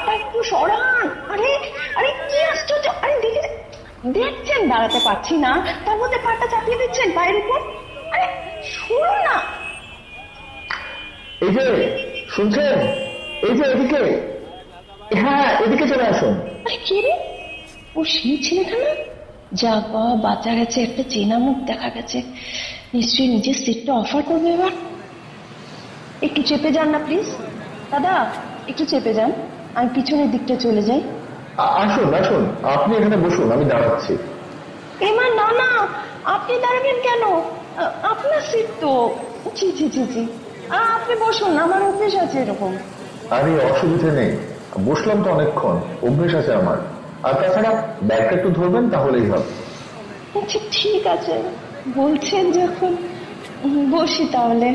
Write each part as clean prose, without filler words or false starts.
পাটা একটু সরান। আরে আরে কি আশ্চর্য! আরে দেখছেন দাঁড়াতে পারছি না, তার মধ্যে পাটা চাপিয়ে দিচ্ছেন পায়ের উপর। আরে শুনুন না। এই যে শুনছেন, এই যে এদিকে, হ্যাঁ এদিকে চলে আসুন। আরে কে রে? ও সেই ছেলেটা না? যাক বাবা, বাঁচা গেছে, একটা চেনা মুখ দেখা গেছে। নিশ্চয়ই নিজের সিটটা অফার করবে এবার। একটু চেপে যান না প্লিজ দাদা, একটু চেপে যান, আমি পিছনের দিকটা চলে যাই। আসুন আসুন, আপনি এখানে বসুন, আমি দাঁড়াচ্ছি। এমা না না, আপনি দাঁড়াবেন কেন? আপনার সিট তো। জি জি জি জি, আপনি বসুন, আমার অভ্যেস আছে এরকম। আরে অসুবিধা নেই, বসলাম তো অনেকক্ষণ, অভ্যেস আছে আমার। আর তাছাড়া ব্যাগটা একটু ধরবেন তাহলেই হবে। আচ্ছা ঠিক আছে, বলছেন যখন, বসি তাহলে।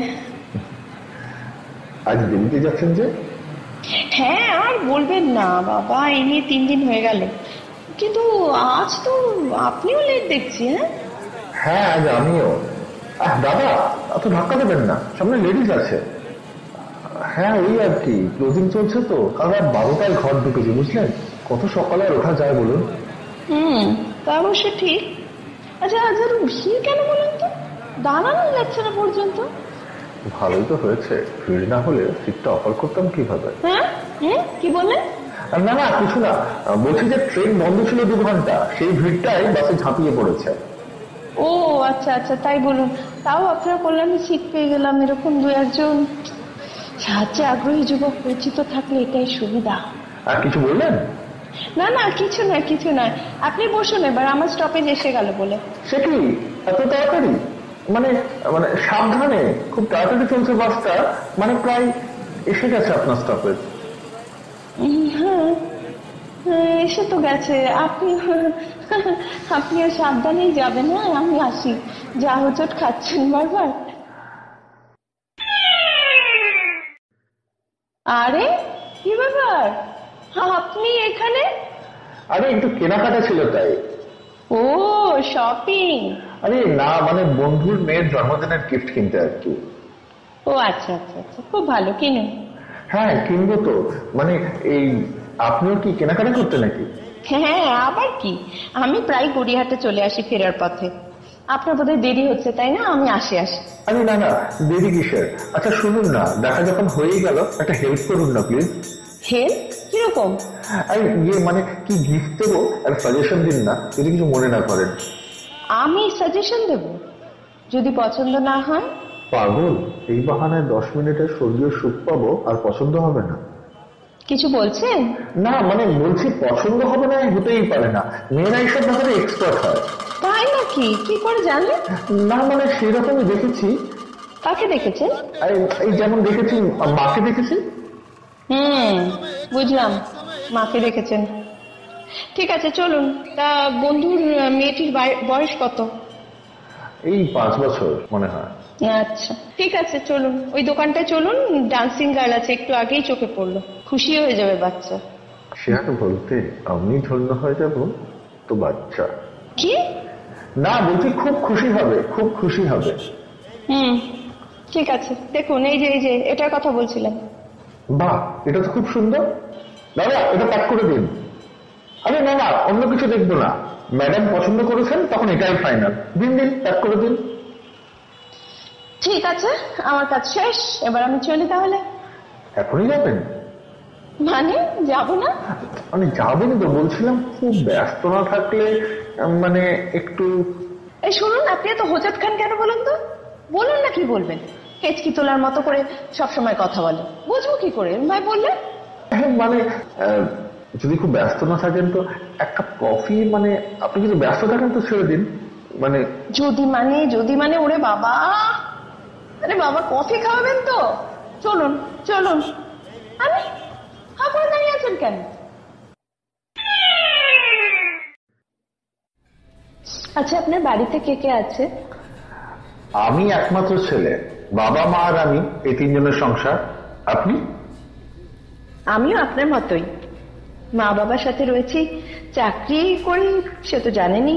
আজ দেরিতে যাচ্ছেন যে? হ্যাঁ আর বলবেন না বাবা, এই নিয়ে 3 দিন হয়ে গেল, কিন্তু আজ তো আপনিও লেট দেখছি। হ্যাঁ হ্যাঁ আজ আমিও। দাদা এত ধাক্কা দেবেন না, সামনে লেডিস আছে। হ্যাঁ ওই আর কি, ক্লোজিং চলছে তো, কাল রাত 12টায় ঘর ঢুকেছি বুঝলেন, কত সকালে আর ওঠা যায় বলুন। তা অবশ্য ঠিক। আচ্ছা আজ আর ভিড় কেন বলুন তো? দাঁড়ানো যাচ্ছে না পর্যন্ত। ভালোই তো হয়েছে, ভিড় না হলে সিটটা অফার করতাম কিভাবে। হ্যাঁ কি বললেন? না না কিছু না, বলছি যে ট্রেন বন্ধ ছিল 2 ঘন্টা, সেই ভিড়টাই বাসে ঝাঁপিয়ে পড়েছে। ও আচ্ছা আচ্ছা, তাই বলুন। তাও আপনার কল্যাণে সিট পেয়ে গেলাম, এরকম 2-1 সাহায্যে আগ্রহী যুবক পরিচিত থাকলে এটাই সুবিধা। আর কিছু বললেন? না না কিছু নয় কিছু নয়, আপনি বসুন এবার, আমার স্টপেজ এসে গেল বলে। সে কি এত তাড়াতাড়ি? মানে মানে সাবধানে, খুব তাড়াতাড়ি চলছে বাসটা, মানে প্রায় এসে গেছে আপনার স্টপেজ। হ্যাঁ এসে তো গেছে। আপনিও সাবধানেই যাবেন। হ্যাঁ আমি আসি, যা হোচট খাচ্ছেন বারবার। আরে কি ব্যাপার, আপনি এখানে? আরে একটু কেনাকাটা ছিল তাই। ও শপিং। আরে না মানে বন্ধুর মেয়ের জন্মদিনের গিফট কিনতে আর কি। ও আচ্ছা আচ্ছা আচ্ছা, খুব ভালো, কিনুন। হ্যাঁ কিনবো তো, মানে এই আপনিও কি কেনাকাটা করতে নাকি? হ্যাঁ আবার কি, আমি প্রায় গড়িয়াহাটে চলে আসি ফেরার পথে। আপনার বোধহয় দেরি হচ্ছে তাই না, আমি আসি। আরে না না, দেরি কিসের। আচ্ছা শুনুন না, দেখা যখন হয়েই গেল, একটা হেল্প করুন না প্লিজ। হেল্প? কিরকম? আরে ইয়ে মানে কি গিফট দেবো, একটা সাজেশন দিন না, যদি কিছু মনে না করেন। আমি সাজেশন দেব? যদি পছন্দ না হয়? পাগল, এই বাহানায় 10 মিনিটের স্বর্গীয় সুখ পাবো আর পছন্দ হবে না। কিছু বলছেন? না মানে বলছি পছন্দ হবে না হতেই পারে না, মেয়েরা এইসব ব্যাপারে এক্সপার্ট হয়। তাই নাকি? কি করে জানলেন? না মানে সেরকমই দেখেছি। কাকে দেখেছেন? এই যেমন দেখেছি, মাকে দেখেছি। বুঝলাম, মাকে দেখেছেন। ঠিক আছে চলুন। তা বন্ধুর মেয়েটির বয়স কত? এই 5 বছর মনে হয়। আচ্ছা ঠিক আছে চলুন, ওই দোকানটায় চলুন, ডান্সিং গার্ল আছে, একটু আগেই চোখে পড়লো, খুশি হয়ে যাবে বাচ্চা। সে আর বলতে, আমি ধন্য হয়ে যাব তো বাচ্চা। কি? না বলছি খুব খুশি হবে, খুব খুশি হবে। ঠিক আছে, দেখুন এই যে এটার কথা বলছিলাম। বাহ, এটা তো খুব সুন্দর। দাদা এটা প্যাক করে দিন। আরে না না, অন্য কিছু দেখবো না, ম্যাডাম পছন্দ করেছেন তখন এটাই ফাইনাল। দিন দিন, প্যাক করে দিন। ঠিক আছে, আমার কাজ শেষ, এবার আমি চলি তাহলে। এখনই যাবেন? মানে যাব না? মানে যাবেন তো বলছিলাম, খুব ব্যস্ত না থাকলে মানে একটু। এই শুনুন, আপনি এত হোঁচট খান কেন বলুন তো? বলুন না কি বলবেন, হেঁচকি তোলার মতো করে সবসময় কথা বলে, বুঝবো কি করে ভাই বললে? মানে যদি খুব ব্যস্ত না থাকেন তো 1 কাপ কফি, মানে আপনি যদি ব্যস্ত থাকেন তো ছেড়ে দিন। মানে যদি মানে ওরে বাবা, আরে বাবা কফি খাওয়াবেন তো? চলুন চলুন। আরে আপনারা দাঁড়িয়ে আছেন কেন? আচ্ছা আপনার বাড়িতে কে কে আছে? আমি একমাত্র ছেলে, বাবা মা আর আমি, এই 3 জনের সংসার। আপনি? আমিও আপনার মতোই, মা বাবার সাথে রয়েছি, চাকরি করি, সে তো জানেনই।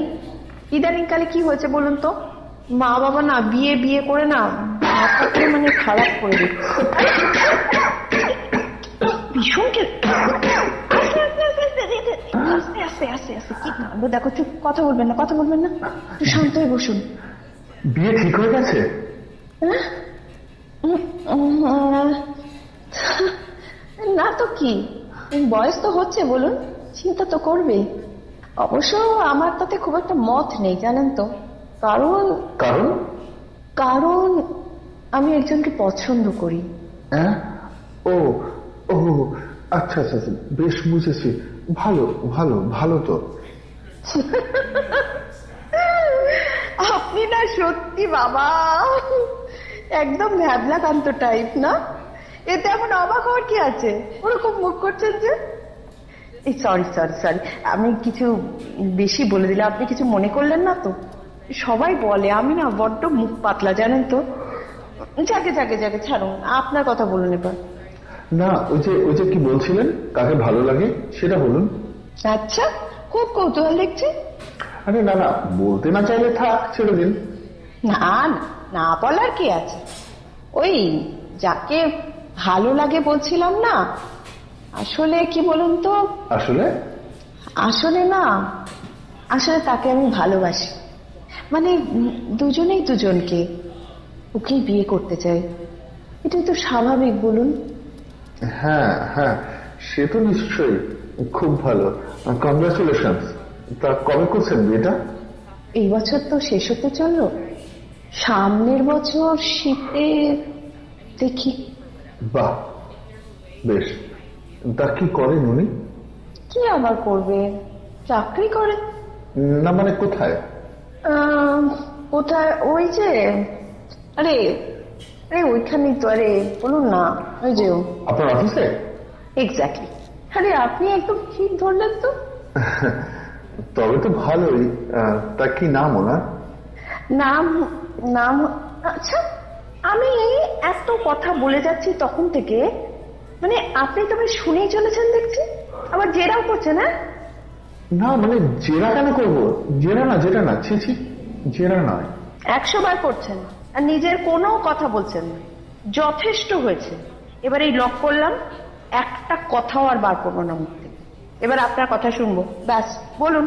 ইদানিং কালে কি হয়েছে বলুন তো, মা বাবা না বিয়ে করে না মাথাকে মানে খারাপ করে দিচ্ছে ভীষণ। আস্তে আস্তে আস্তে আস্তে কি কাণ্ড দেখো, চুপ, কথা বলবেন না, কথা বলবেন না, একটু শান্ত হয়ে বসুন। বিয়ে ঠিক হয়ে গেছে? না তো কি, বয়স তো হচ্ছে, বলুন, চিন্তা তো করবে। অবশ্য আমার তাতে খুব একটা মত নেই জানেন তো, কারণ কারণ কারণ আমি একজনকে পছন্দ করি। হ্যাঁ, ও ও আচ্ছা আচ্ছা আচ্ছা, বেশ বুঝেছি। ভালো ভালো ভালো তো। আপনি না সত্যি বাবা একদম ভ্যাবলাকান্ত টাইপ না, এতে এমন অবাক হওয়ার কি আছে? ওরকম মুখ করছেন যে। এই সরি সরি সরি, আমি কিছু বেশি বলে দিলে, আপনি কিছু মনে করলেন না তো? সবাই বলে আমি না বড্ড মুখ পাতলা জানেন তো। যাকে যাকে যাকে ছাড়ুন, আপনার কথা বলুন এবার। না, ওই যে কি বলছিলেন, কাকে ভালো লাগে সেটা বলুন। আচ্ছা, খুব কৌতূহল দেখছি। আরে না না, বলতে না চাইলে থাক, ছেড়ে দিন। না না, না বলার কি আছে, ওই যাকে ভালো লাগে বলছিলাম না, আসলে কি বলুন তো, আসলে আসলে না, আসলে তাকে আমি ভালোবাসি, মানে দুজনেই দুজনকে, ওকেই বিয়ে করতে চাই। এটাই তো স্বাভাবিক বলুন। হ্যাঁ হ্যাঁ, সে তো নিশ্চয়ই, খুব ভালো, কংগ্রাচুলেশন। তা কবে করছেন বিয়েটা? এই বছর তো শেষ হতে চললো, সামনের বছর শীতে দেখি। বাহ, বেশ। তা কি করেন উনি? কি আবার করবে, চাকরি করে। না মানে কোথায়? কোথায়, ওই যে, আরে আরে ওইখানেই তো, আরে বলুন না, ওই যে। আপনার অফিসে? এক্স্যাক্টলি। আরে আপনি একদম ঠিক ধরলেন তো। তবে তো ভালোই। তা কি নাম ওনার? নাম নাম আচ্ছা, আমি এত কথা বলে যাচ্ছি তখন থেকে, মানে আপনি তবে শুনেই চলেছেন দেখছি, আবার জেরাও করছেন। হ্যাঁ না মানে জেরা কেন করবো? জেরা না, ছি ছি, জেরা নয়। 100 বার করছেন আর নিজের কোনো কথা বলছেন না, যথেষ্ট হয়েছে। এবার এই লক করলাম, একটা কথাও আর বার করবো না মুখ থেকে। এবার আপনার কথা শুনবো, ব্যাস বলুন।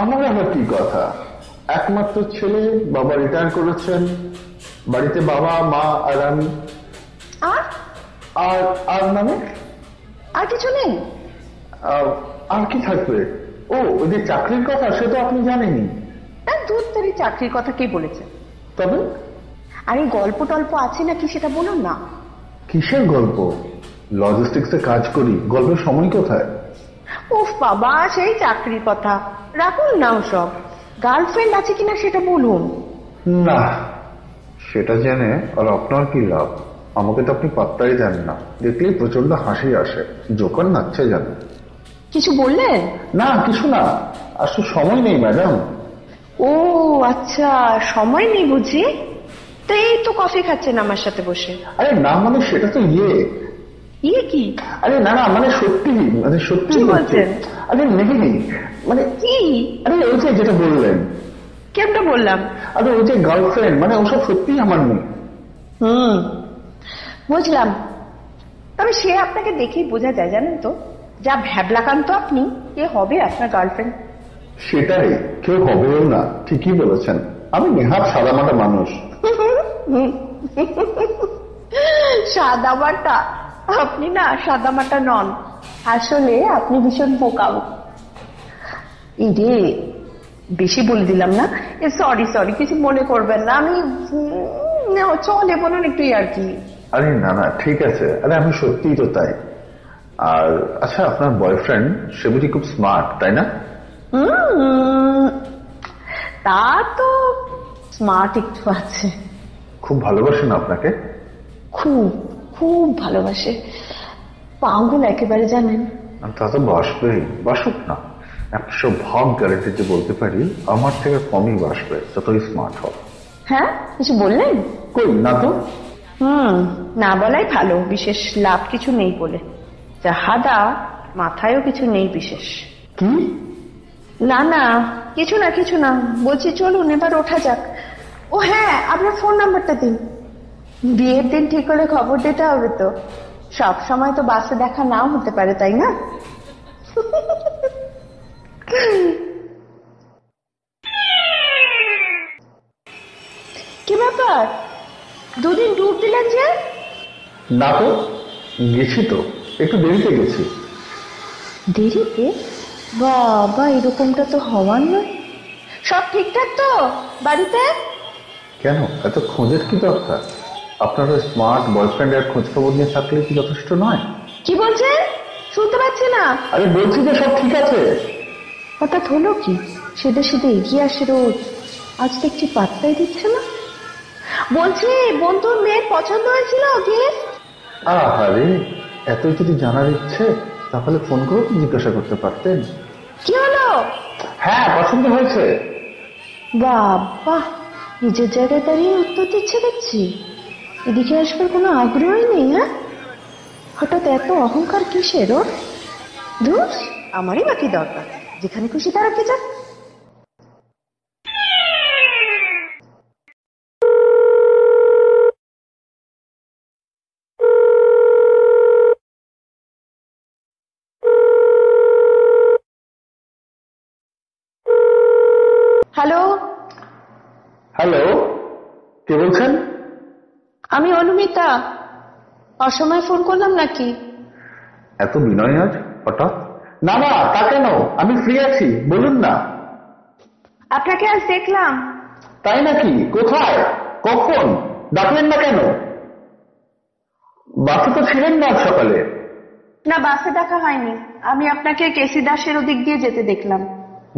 আমার আবার কি কথা, একমাত্র ছেলে, বাবা রিটায়ার করেছেন, বাড়িতে বাবা মা আর আমি। আর আর আর মানে আর কিছু নেই? আর কি থাকবে? ও ওই যে চাকরির কথা, সে তো আপনি জানেনই। দূর থেকে চাকরির কথা কে বলেছে? তবে আরে গল্প টল্প আছে নাকি সেটা বলুন না। কিসের গল্প? লজিস্টিক্সে কাজ করি, গল্পের সময় কোথায়? উফ বাবা, সেই চাকরির কথা রাখুন না, ওসব। গার্লফ্রেন্ড আছে কিনা সেটা বলুন। না, সেটা জেনে আর আপনার কি লাভ? আমাকে তো আপনি পাত্তাই দেন না, দেখলেই প্রচন্ড হাসি আসে, যখন নাচছে জান। কিছু বললেন? না কিছু না, আসলে সময় নেই ম্যাডাম। ও আচ্ছা, সময় নেই বুঝি। তো এই তো কফি খাচ্ছেন আমার সাথে বসে। আরে না মানে সেটা তো ইয়ে কি? আরে না না মানে সত্যি, মানে সত্যি বলছেন? আরে নেই মানে কি? আরে ওই যে যেটা বললেন। কেমটা বললাম? আরে ওই যে গার্লফ্রেন্ড, মানে ওসব সত্যি আমার নেই। বুঝলাম। তবে সে আপনাকে দেখেই বোঝা যায় জানেন তো, যা ভ্যাবলাকান্ত আপনি, কে হবে আপনার গার্লফ্রেন্ড? সেটাই, কেউ হবেও না, ঠিকই বলেছেন। আমি নেহাত সাদামাটা মানুষ। সাদামাটা? আপনি না সাদামাটা নন, আসলে আপনি ভীষণ বোকাও। এই রে, বেশি বলে দিলাম না? সরি সরি, কিছু মনে করবেন না। আমি চলে বলুন একটু আর কি। আরে না না ঠিক আছে, আরে আমি সত্যিই তো তাই। আর আচ্ছা, আপনার বয়ফ্রেন্ড সে বুঝি খুব স্মার্ট, তাই না? তা তো স্মার্ট একটু আছে। খুব ভালোবাসেন আপনাকে? খুব খুব ভালোবাসে, পাগল একেবারে জানেন। তা তো বাসবেই, বাসুক না। 100 ভাগ গ্যারেন্টিতে বলতে পারি আমার থেকে কমই বাসবে, যতই স্মার্ট হোক। হ্যাঁ, কিছু বললেন? কই না তো। না বলাই ভালো, বিশেষ লাভ কিছু নেই বলে। যা হাদা, মাথায়ও কিছু নেই বিশেষ। কি? না না, কিছু না কিছু না, বলছি চলুন এবার ওঠা যাক। ও হ্যাঁ, আপনার ফোন নাম্বারটা দিন, বিয়ের দিন ঠিক করে খবর দিতে হবে তো। সব সময় তো বাসে দেখা নাও হতে পারে, তাই না? কি ব্যাপার, দুদিন ডুব দিলেন যে? না তো, গেছি তো, একটু দেরিতে গেছি। দেরিতে? বাবা, এরকমটা তো হওয়ার নয়। সব ঠিকঠাক তো বাড়িতে? কেন এত খোঁজের কি দরকার? আপনার ওই স্মার্ট বয়ফ্রেন্ডের খোঁজ খবর নিয়ে থাকলে কি যথেষ্ট নয়? কি বলছেন? শুনতে পাচ্ছি না। আরে বলছি যে সব ঠিক আছে। হঠাৎ হলো কি? সেদে সেদে এগিয়ে আসে রোজ, আজ দেখছি পাত্তাই দিচ্ছে না। বলছি, বন্ধুর মেয়ের পছন্দ হয়েছিল গিফট। আরে এত যদি জানার ইচ্ছে তাহলে ফোন করে তো জিজ্ঞাসা করতে পারতেন। কি হলো? হ্যাঁ, পছন্দ হয়েছে। বাবা, নিজের জায়গায় দাঁড়িয়ে উত্তর দিচ্ছে দেখছি। এদিকে আসবার কোনো আগ্রহই নেই। হ্যাঁ, হঠাৎ এত অহংকার কিসের ওর? ধুর, আমারই বাকি দরকার, যেখানে খুশি দাঁড়াতে যাক। হ্যালো। হ্যালো, কে বলছেন? আমি অনুমিতা। অসময়ে ফোন করলাম নাকি? এত বিনয় আজ হঠাৎ? না না, তা কেন, আমি ফ্রি আছি, বলুন না। আপনাকে আজ দেখলাম। তাই নাকি? কোথায়, কখন? ডাকলেন না কেন? বাসে তো ছিলেন না আজ সকালে। না, বাসে দেখা হয়নি। আমি আপনাকে কেসি দাসের ওদিক দিয়ে যেতে দেখলাম।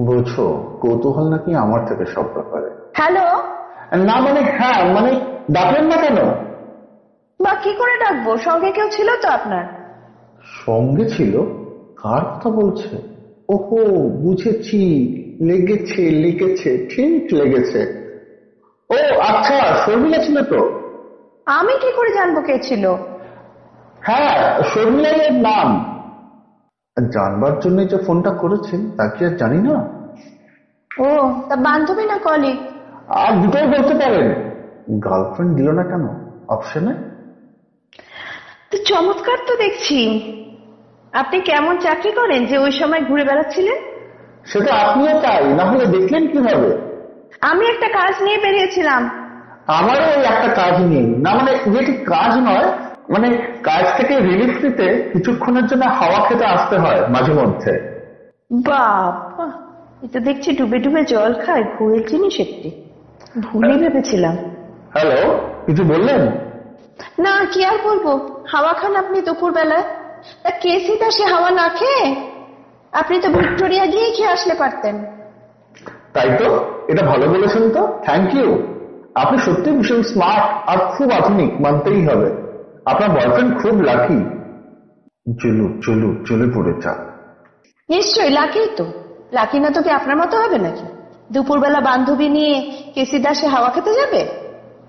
বুঝছো, কৌতূহল নাকি আমার থেকে সব ব্যাপারে। হ্যালো। না মানে হ্যাঁ, মানে ডাকলেন না কেন? বা কি করে ডাকবো, সঙ্গে কেউ ছিল তো আপনার? সঙ্গে ছিল? কার কথা বলছে? ওহো, বুঝেছি, লেগেছে লেগেছে, ঠিক লেগেছে। ও আচ্ছা, শর্মিলা ছিল তো? আমি কি করে জানবো কে ছিল? হ্যাঁ, শর্মিলাই এর নাম। জানবার জন্য যে ফোনটা করেছেন তা কি আর জানি না? ও, তা বান্ধবী না কলিগ? আর দুটোই বলতে পারেন। গার্লফ্রেন্ড দিল না কেন অপশনে? তো চমৎকার তো দেখছি। আপনি কেমন চাকরি করেন যে ওই সময় ঘুরে বেড়াচ্ছিলেন? সেটা আপনিও তাই, না হলে দেখলেন কিভাবে? আমি একটা কাজ নিয়ে বেরিয়েছিলাম। আমারও ওই একটা কাজ নেই, না মানে যেটি কাজ নয়, মানে কাজ থেকে রিলিফ নিতে কিছুক্ষণের জন্য হাওয়া খেতে আসতে হয় মাঝে মধ্যে। বাবা, এটা দেখছি ডুবে ডুবে জল খায়, ভুলের জিনিস একটি। ভুলই ভেবেছিলাম। হ্যালো, কিছু বললেন? না, কি আর বলবো। হাওয়া খান আপনি দুপুর বেলায়? তা কেসি দাসে হাওয়া না খেয়ে আপনি তো ভিক্টোরিয়া গিয়ে খেয়ে আসলে পারতেন। তাই তো, এটা ভালো বলেছেন তো, থ্যাংক ইউ। আপনি সত্যি ভীষণ স্মার্ট আর খুব আধুনিক, মানতেই হবে। আপনার বয়ফ্রেন্ড খুব লাকি। চলু চলু, চলে পড়ে যাক। নিশ্চয়ই লাকি তো। লাকি না তো কি আপনার মতো হবে নাকি? দুপুরবেলা বান্ধবী নিয়ে কেসি দাসে হাওয়া খেতে যাবে?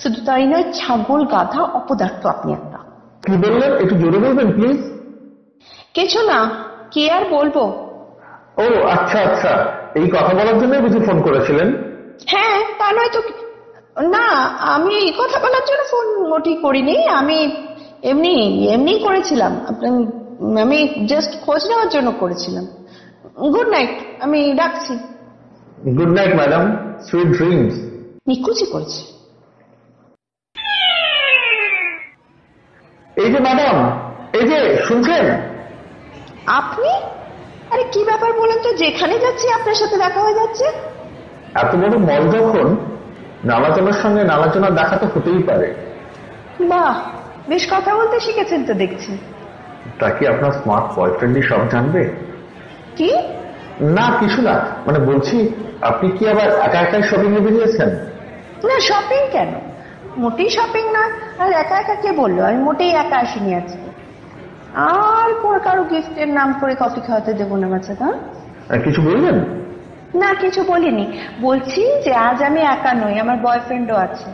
শুধু তাই নয়, ছাগল গাধা অপদার্থ আপনি একটা। কি বললেন, একটু জোরে বলবেন প্লিজ। কিছু না, কি আর বলবো। ও আচ্ছা আচ্ছা, এই কথা বলার জন্যই বুঝি ফোন করেছিলেন? হ্যাঁ, তা নয় তো না, আমি এই কথা বলার জন্য ফোন মোটেই করিনি। আমি এমনি এমনি করেছিলাম। আমি জাস্ট খোঁজ নেওয়ার জন্য করেছিলাম। গুড নাইট, আমি রাখছি। Good night madam, sweet dreams. নিকুচি করেছি। এই যে ম্যাডাম, এই যে শুনছেন? আপনি? আরে কি ব্যাপার বলেন তো, যেখানে যাচ্ছি আপনার সাথে দেখা হয়ে যাচ্ছে। এত বড় মল যখন, নালাচনার সঙ্গে নালাচনা দেখা তো হতেই পারে। বাহ, বেশ কথা বলতে শিখেছেন তো দেখছি। তা কি আপনার স্মার্ট বয়ফ্রেন্ডই সব জানবে? কি? না কিছু না, মানে বলছি, আপনি কি আবার একা একাই শপিং এ বেরিয়েছেন? না, শপিং কেন, মোটেই শপিং না। আর একা একা কে বললো? আমি মোটেই একা আসিনি আজকে। আর কারো গিফটের নাম করে কফি খাওয়াতে দেবো না বাচ্চা। কিছু বললেন? না, কিছু বলিনি। বলছি যে আজ আমি একা নই, আমার বয়ফ্রেন্ডও আছে।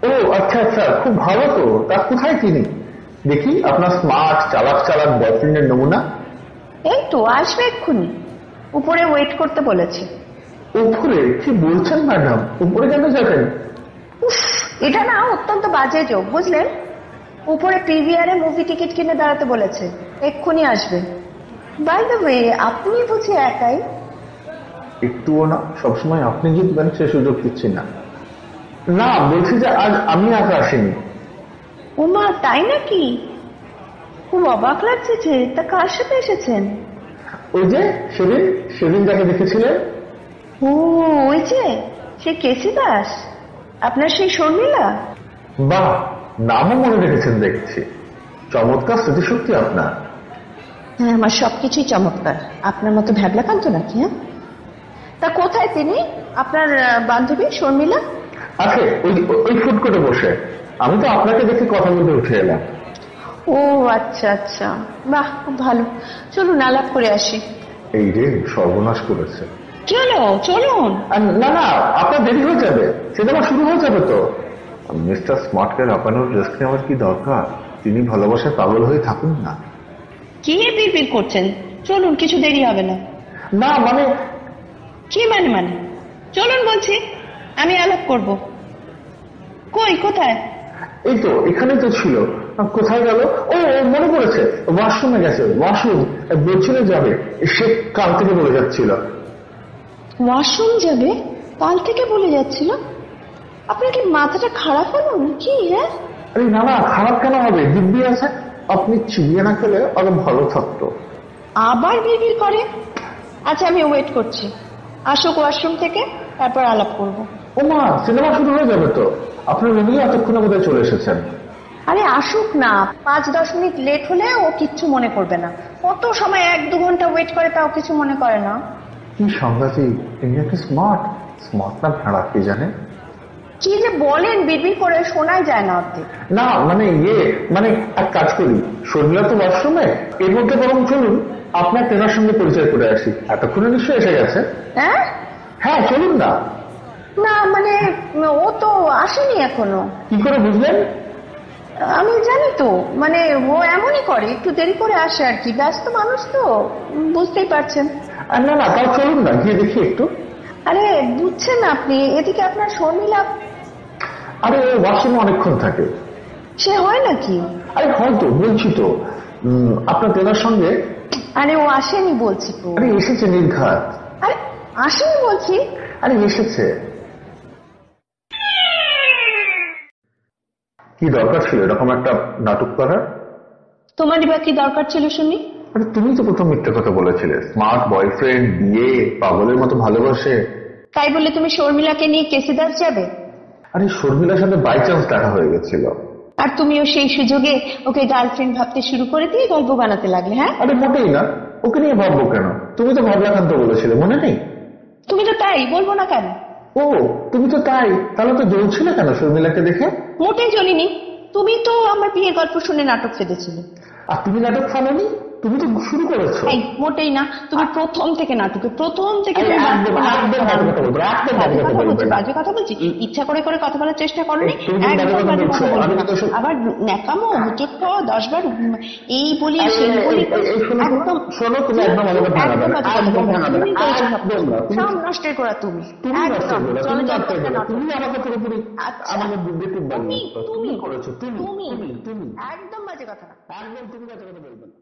ও আচ্ছা আচ্ছা, খুব ভালো তো। তা কোথায় তিনি? দেখি আপনার স্মার্ট চালাক চালাক বয়ফ্রেন্ডের নমুনা। এই তো আসবে এক্ষুনি, উপরে ওয়েট করতে বলেছে। উপরে? কি বলছেন ম্যাডাম, উপরে কেন যাবেন? এটা না অত্যন্ত বাজে যোগ, বুঝলেন? উপরে পিভিআর এ মুভি টিকিট কিনে দাঁড়াতে বলেছে, এক্ষুনি আসবে। বাই দ্য ওয়ে, আপনি বুঝি একাই? একটুও না, সবসময় আপনি জিতবেন সে সুযোগ দিচ্ছি না। না, বলছি যে আজ আমি একা আসিনি। ওমা, তাই নাকি? খুব অবাক লাগছে যে। তা কার সাথে এসেছেন? ওই যে সেদিন সেদিন যাকে দেখেছিলেন। ও, ওই যে সে কেসি দাস, আপনার সেই শর্মিলা। বাহ, নামও মনে রেখেছেন দেখছি। চমৎকার স্মৃতিশক্তি আপনার। হ্যাঁ, আমার সবকিছুই চমৎকার। আপনার মতো ভ্যাবলাকান্ত নাকি? হ্যাঁ, তা কোথায় তিনি, আপনার বান্ধবী শর্মিলা? আছে ওই ওই ফুড কোর্টে বসে। আমি তো আপনাকে দেখে কথা বলতে উঠে এলাম। ও আচ্ছা আচ্ছা, বাহ, খুব ভালো। চলুন আলাপ করে আসি। এই রে, সর্বনাশ করেছে। চলো চলুন। না না, আপনার দেরি হয়ে যাবে, সিনেমা শুরু হয়ে যাবে তো। মিস্টার স্মার্টকে রাপানোর রিস্ক নেওয়ার কি দরকার? তিনি ভালোবাসায় পাগল হয়ে থাকুন না। কি বিড়বিড় করছেন? চলুন, কিছু দেরি হবে না। না মানে কি মানে মানে? চলুন বলছি, আমি আলাপ করব। কই, কোথায়? এই তো এখানে তো ছিল। কোথায় গেল? ও ও, মনে পড়েছে, ওয়াশরুমে গেছে। ওয়াশরুম বলছিল যাবে, সে কাল থেকে বলে যাচ্ছিল। ওয়াশরুম যাবে? কাল থেকে বলে যাচ্ছিল? আপনার কি মাথাটা খারাপ হলো নাকি? হ্যাঁ, আরে না না, খারাপ কেন হবে, দিব্যি আছে। আপনি চিবিয়ে না খেলে আরো ভালো থাকতো। আবার বিড়বিড় করে। আচ্ছা, আমি ওয়েট করছি। আসুক ওয়াশরুম থেকে, তারপর আলাপ করব। ও মা, সিনেমা শুরু হয়ে যাবে তো। আপনার রুমেই এতক্ষণে বোধহয় চলে এসেছেন। আরে আসুক না, 5-10 মিনিট লেট হলে ও কিচ্ছু মনে করবে না। কত সময় 1-2 ঘন্টা ওয়েট করে, তাও কিছু মনে করে না। কি সাংঘাতিক, ইন্ডিয়া কি স্মার্ট। স্মার্ট না ভেড়া, কি জানে। কি যে বলেন, বিড়বিড় করে শোনাই যায় না অর্ধেক। না মানে মানে এক কাজ করি, শর্মিলা তো ওয়াশরুমে, এর মধ্যে বরং চলুন আপনার ট্রেনার সঙ্গে পরিচয় করে আসি। এতক্ষণে নিশ্চয়ই এসে গেছে। হ্যাঁ হ্যাঁ চলুন না। না মানে, ও তো আসেনি এখনো। কি করে বুঝলেন? আমি জানি তো, মানে ও এমনই করে, একটু দেরি করে আসে আর কি। ব্যস্ত মানুষ তো, বুঝতেই পারছেন। না না, তাও চলুন না, গিয়ে দেখি একটু। আরে বুঝছেন না আপনি, এদিকে আপনার শর্মিলা। আরে ওয়াশরুমে অনেকক্ষণ থাকে। সে হয় নাকি? আরে হয়তো, বলছি তো আপনার ট্রেনার সঙ্গে। আরে ও আসেনি বলছি তো। আরে এসেছে নির্ঘাত। আরে আসেনি বলছি। আরে এসেছে। কি দরকার ছিল এরকম একটা নাটক করার? তোমারই বা কি দরকার ছিল শুনি? আরে তুমি তো প্রথম মিথ্যে কথা বলেছিলে, স্মার্ট বয়ফ্রেন্ড, বিয়ে, পাগলের মতো ভালোবাসে। তাই বলে তুমি শর্মিলাকে নিয়ে কেসিদাস যাবে? আরে শর্মিলার সাথে বাই চান্স দেখা হয়ে গেছিল। আর তুমিও সেই সুযোগে ওকে গার্লফ্রেন্ড ভাবতে শুরু করে দিয়ে গল্প বানাতে লাগলে? হ্যাঁ, আরে মোটেই না, ওকে নিয়ে ভাববো কেন? তুমি তো ভাবলাকান্ত বলেছিলে, মনে নেই? তুমি তো তাই, বলবো না কেন? ও, তুমি তো তাই, তাহলে তো জ্বলছিলে কেন শর্মিলাকে দেখে? মোটেই জ্বলিনি। তুমি তো আমার বিয়ের গল্প শুনে নাটক ফেলেছিলে। আর তুমি নাটক ফানোনি, তুমি তো শুরু করেছো। এই মোটেই না, তুমি প্রথম থেকে প্রথম থেকে আরে একদম বাজে কথা বলছি। ইচ্ছা করে করে কথা বলার চেষ্টা করোনি। একদম বাজে কথা বলবো না। আবার ন্যাকামো হুজুট খাওয়া 10 বার এই বলি সেই বলি, একদম শোনো, তুমি একদম আমাকে ভাঙাবে না, একদম ভাঙাবে না, একদম না। সব নষ্টের করা তুমি। একদম চলে যাচ্ছে না। তুমি আমাকে পুরোপুরি আমাকে বিদ্যুৎ বানিয়ে তুমি করেছো। তুমি একদম বাজে কথা। একদম তুমি বাজে কথা বলবে না।